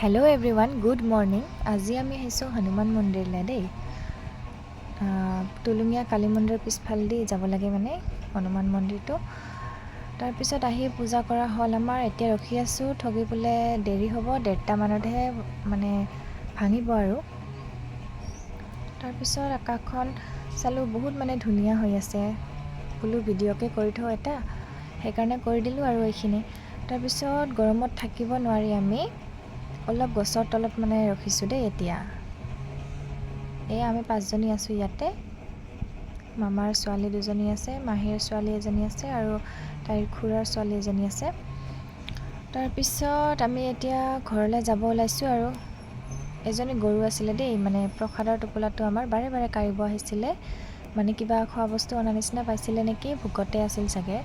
Hello' everyone, good morning. আজি আমি আহিছোঁ হনুমান মন্দিৰলৈ দেই। টুলুঙীয়া কালী মন্দিৰৰ পিছফালেদি যাব লাগে মানে হনুমান মন্দিৰটো। তাৰপিছত আহি পূজা কৰা হ'ল আমাৰ। এতিয়া ৰখি আছোঁ, ঠগিবলৈ দেৰি হ'ব, 1:30মানতহে মানে ভাঙিব আৰু। তাৰপিছত আকাশখন চালোঁ, বহুত মানে ধুনীয়া হৈ আছে। বোলো ভিডিঅ'কে কৰি থওঁ এটা, সেইকাৰণে কৰি দিলোঁ আৰু এইখিনি। তাৰপিছত গৰমত থাকিব নোৱাৰি আমি অলপ গছৰ তলত মানে ৰখিছোঁ দেই। এতিয়া আমি 5জনী আছোঁ ইয়াতে। মামাৰ ছোৱালী 2জনী আছে, মাহীৰ ছোৱালী এজনী আছে আৰু তাইৰ খুৰাৰ ছোৱালী এজনী আছে। তাৰপিছত আমি এতিয়া ঘৰলৈ যাব ওলাইছোঁ আৰু। এজনী গৰু আছিলে দেই, মানে প্ৰসাদৰ টোপোলাটো আমাৰ বাৰে বাৰে কাঢ়িব আহিছিলে। মানে কিবা খোৱা বস্তু অনা নিচিনা পাইছিলে নেকি, ভোকতে আছিল চাগে,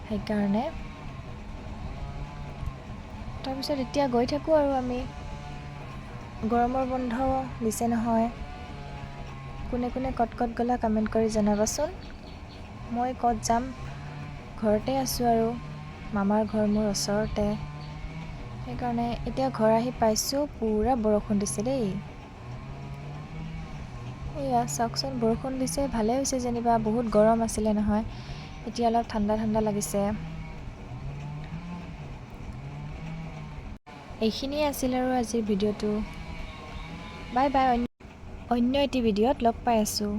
সেইকাৰণে। তাৰপিছত এতিয়া গৈ থাকোঁ আৰু আমি। গৰমৰ বন্ধ দিছে নহয়। কোনে কোনে ক'ত গ'লা কমেণ্ট কৰি জনাবাচোন। মই ক'ত যাম, ঘৰতে আছোঁ আৰু। মামাৰ ঘৰ মোৰ ওচৰতে, সেইকাৰণে। এতিয়া ঘৰ আহি পাইছোঁ, পূৰা বৰষুণ দিছে দেই। এয়া চাওকচোন, বৰষুণ দিছে, ভালেই হৈছে যেনিবা। বহুত গৰম আছিলে নহয়, এতিয়া অলপ ঠাণ্ডা ঠাণ্ডা লাগিছে। এইখিনিয়ে আছিল আৰু আজিৰ ভিডিঅ'টো। বাই বাই, অন্য এটি ভিডিঅ'ত লগ পাই আছোঁ।